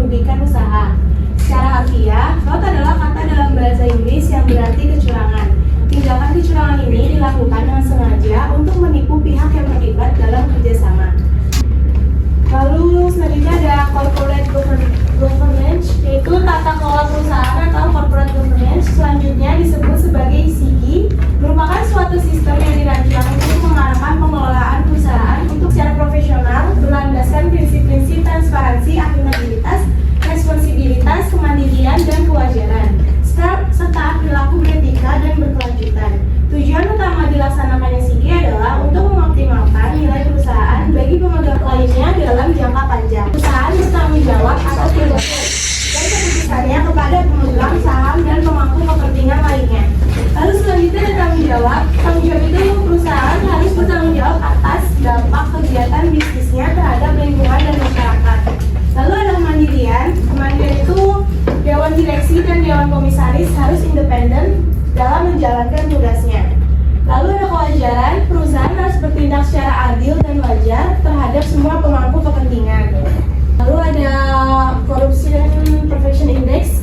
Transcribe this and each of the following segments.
merugikan usaha. Secara harfiah, fraud adalah kata dalam bahasa Inggris yang berarti kecurangan. Tindakan kecurangan ini dilakukan dengan sengaja untuk menipu pihak yang terlibat dalam kerjasama. Lalu selanjutnya ada corporate governance, yaitu tata kelola perusahaan atau corporate governance. Selanjutnya disebut sebagai SIGI, merupakan suatu sistem yang dirancang untuk mengarahkan pengelolaan perusahaan untuk secara profesional, berlandaskan prinsip-prinsip transparansi, akuntabilitas, responsibilitas, kemandirian, dan kewajaran, serta perilaku beretika dan berkelanjutan. Tujuan utama dilaksanakannya SIGI adalah untuk mengoptimalkan nilai perusahaan bagi pemegang lainnya dalam jangka panjang. Perusahaan bertanggung jawab atas tindakan dan keputusannya kepada pemegang saham dan pemangku kepentingan lainnya. Lalu selanjutnya ada tanggung jawab. Tanggung jawab itu perusahaan harus bertanggung jawab atas dampak kegiatan bisnisnya terhadap lingkungan dan masyarakat. Lalu ada kemandirian. Kemandirian itu dewan direksi dan dewan komisaris harus independen dalam menjalankan tugasnya. Lalu ada kewajaran. Perusahaan harus bertindak secara adil dan wajar terhadap semua pemangku kepentingan. Lalu ada Corruption Perception Index,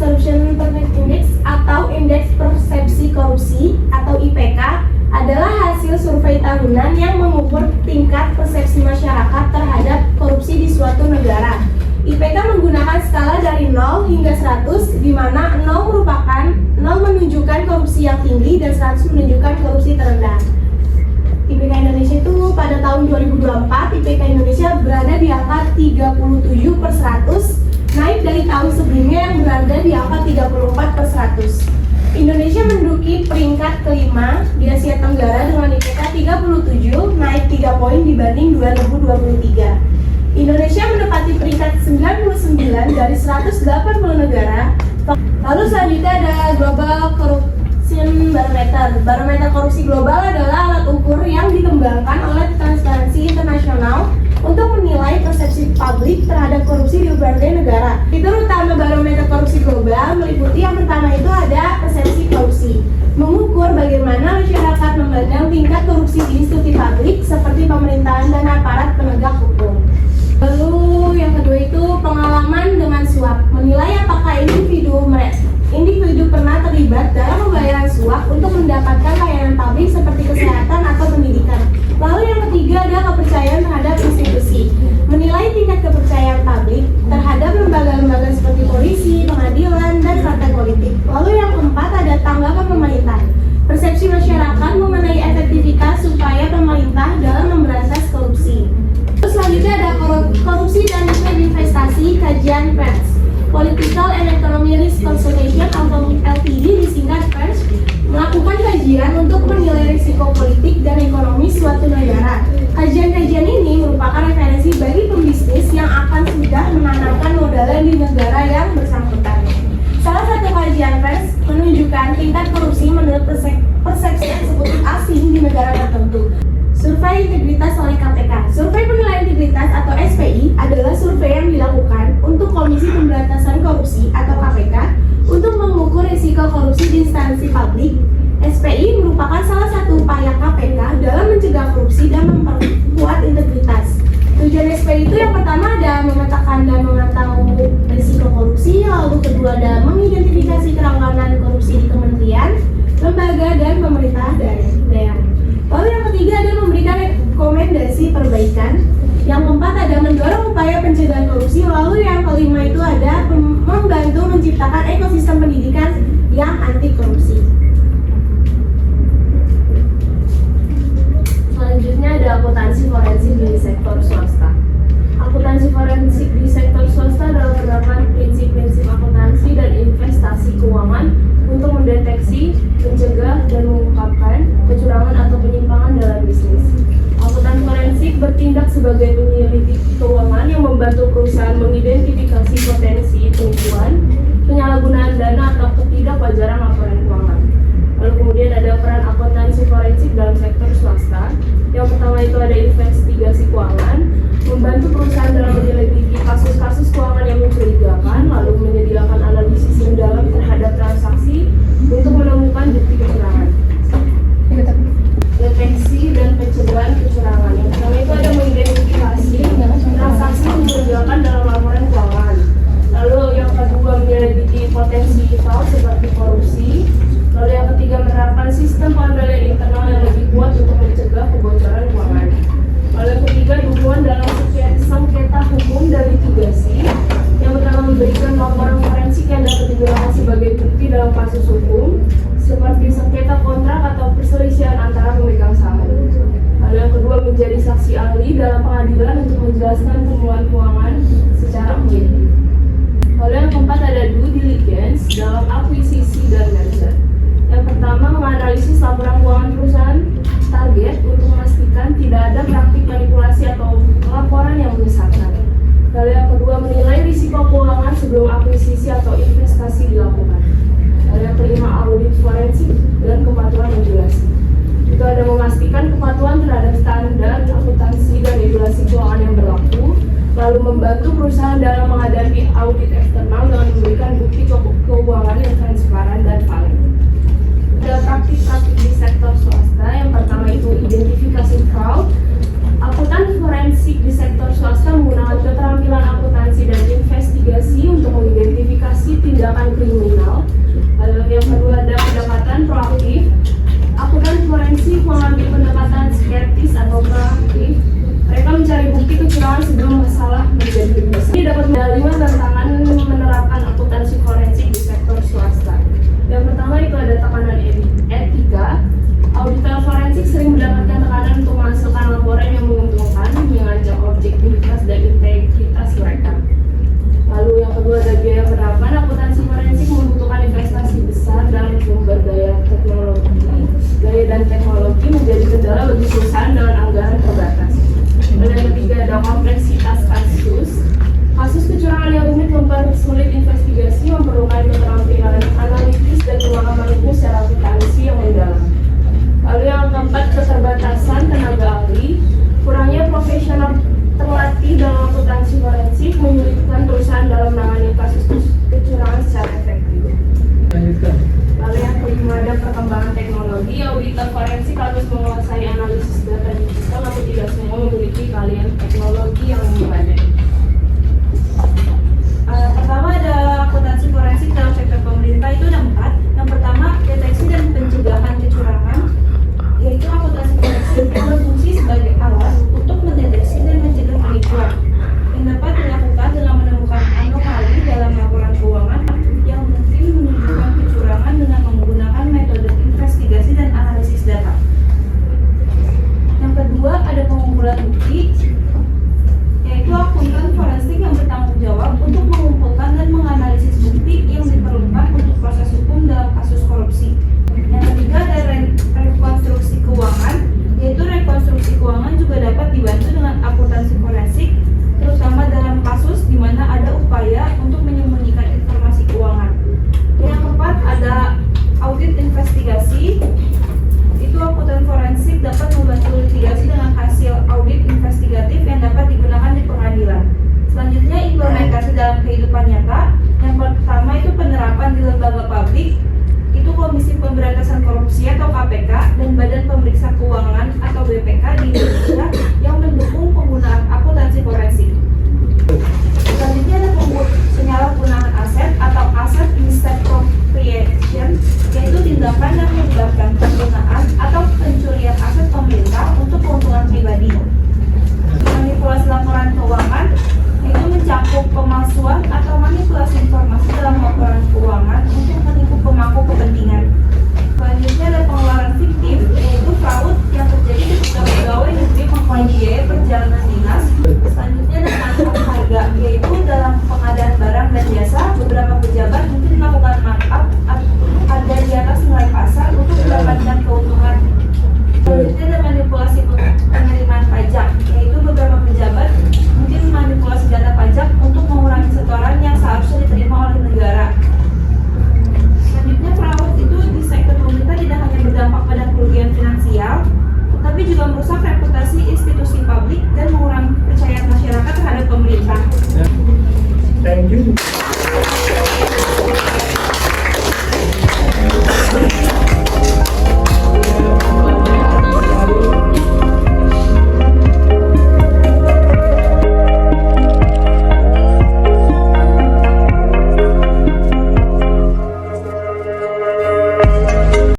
atau Indeks Persepsi Korupsi atau IPK adalah hasil survei tahunan yang mengukur tingkat persepsi masyarakat terhadap korupsi di suatu negara. IPK menggunakan skala dari 0 hingga 100, di mana 0 menunjukkan korupsi yang tinggi dan 100 menunjukkan korupsi terendah. IPK Indonesia itu pada tahun 2024, IPK Indonesia berada di angka 37/100, naik dari tahun sebelumnya yang berada di angka 34/100. Indonesia menduduki peringkat kelima di Asia Tenggara dengan IPK 37, naik 3 poin dibanding 2023. Indonesia menempati peringkat 99 dari 180 negara. Lalu selanjutnya ada Global Corruption Barometer. Barometer korupsi global adalah alat ukur yang dikembangkan oleh Transparansi Internasional untuk menilai persepsi publik terhadap korupsi di berbagai negara. Fitur utama barometer korupsi global meliputi yang pertama itu ada persepsi korupsi, mengukur bagaimana masyarakat memandang tingkat korupsi di institusi publik seperti pemerintahan dan aparat penegak hukum. Lalu yang kedua itu pengalaman dengan suap, menilai apakah individu pernah terlibat dalam pembayaran suap untuk mendapatkan layanan publik seperti kesehatan atau pendidikan. Lalu yang ketiga ada kepercayaan terhadap institusi, menilai tingkat kepercayaan publik terhadap lembaga-lembaga seperti polisi, pengadilan, dan partai politik. Lalu yang keempat ada tanggapan pemerintah, persepsi masyarakat mengenai efektivitas upaya pemerintah dalam memberantas korupsi. Terus selanjutnya ada korupsi dan investasi, kajian PERS, Political and Economic Risk Consultation atau LTD disingkat PERS, melakukan kajian untuk menilai risiko politik dan ekonomi suatu negara. Kajian-kajian ini merupakan referensi bagi pembisnis yang akan sudah menanamkan modalnya di negara yang bersangkutan. Salah satu kajian PERS menunjukkan tingkat korupsi menurut persepsi eksekutif asing di negara tertentu. Survei integritas oleh KPK. Survei penilaian integritas atau SPI adalah survei yang dilakukan untuk Komisi Pemberantasan Korupsi atau KPK untuk mengukur risiko korupsi di instansi publik. SPI merupakan salah satu upaya KPK dalam mencegah korupsi dan memperkuat integritas. Tujuan SPI itu yang pertama ada memetakan dan memantau risiko korupsi, lalu kedua ada mengidentifikasi kerangkaian korupsi di kementerian, lembaga, dan pemerintah daerah. Lalu yang ketiga ada memberikan rekomendasi perbaikan. Yang keempat ada mendorong upaya pencegahan korupsi. Lalu yang kelima itu ada membantu menciptakan ekosistem pendidikan yang anti korupsi. Selanjutnya ada akuntansi forensik di sektor swasta. Akuntansi forensik di sektor swasta adalah menerapkan prinsip-prinsip akuntansi dan investasi keuangan untuk mendeteksi, mencegah, dan mengungkapkan kecurangan atau penyimpangan dalam bisnis. Akuntan forensik bertindak sebagai penyelidik keuangan yang membantu perusahaan mengidentifikasi potensi penipuan, penyalahgunaan dana, atau ketidakwajaran laporan keuangan. Lalu kemudian ada peran akuntansi forensik dalam sektor swasta. Yang pertama itu ada investigasi keuangan, membantu perusahaan dalam menyelidiki kasus-kasus keuangan yang mencurigakan, lalu menyediakan analisis mendalam terhadap transaksi untuk menemukan bukti kecurangan. Deteksi dan pencegahan kecurangan. Yang pertama itu ada mengidentifikasi transaksi mencurigakan dalam laporan keuangan. Lalu kasus hukum seperti sengketa kontrak atau perselisihan antara pemegang saham. Lalu yang kedua, menjadi saksi ahli dalam pengadilan untuk menjelaskan temuan keuangan secara objektif. Lalu yang keempat, ada due diligence dalam akuisisi dan merger. Yang pertama, menganalisis laporan keuangan perusahaan target untuk memastikan tidak ada praktik manipulasi atau laporan yang menyesatkan. Lalu yang kedua, menilai risiko keuangan sebelum akuisisi atau investasi dilakukan. Lalu yang kelima, audit forensik dan kepatuhan regulasi. Itu ada memastikan kepatuhan terhadap standar akuntansi dan regulasi keuangan yang berlaku, lalu membantu perusahaan dalam menghadapi audit eksternal dengan memberikan bukti keuangan yang transparan dan valid. Ada praktik-praktik di sektor swasta. Yang pertama itu identifikasi fraud. Akuntan forensik di sektor swasta menggunakan keterampilan akuntansi dan investigasi untuk mengidentifikasi tindakan kriminal. Lalu yang kedua, ada pendekatan proaktif. Akuntan forensik mengambil pendekatan skeptis atau proaktif. Mereka mencari bukti kecurangan sebelum masalah menjadi lebih besar. Ini dapat menerima tantangan menerapkan akuntansi forensik di sektor swasta. Yang pertama itu ada tekanan etika. Auditor forensik sering mendapatkan tekanan untuk menghasilkan laporan yang menguntungkan, mengajak objektivitas dan integritas mereka. Lalu yang kedua, ada biaya penerapan. Akuntansi forensik membutuhkan investasi besar dalam sumber daya dan teknologi menjadi kendala bagi perusahaan dengan anggaran terbatas. Dan yang ketiga, ada kompleksitas kasus. Kasus kecurangan yang rumit mempersulit investigasi, memerlukan keterampilan analitis dan pemahaman hukum secara akuntansi yang mendalam. Lalu yang keempat, keterbatasan tenaga ahli. Kurangnya profesional terlatih dalam akuntansi forensik menyulitkan perusahaan dalam menangani kasus kecurangan secara efektif. Lalu yang kelima, ada perkembangan teknologi. Auditor forensik harus menguasai analisis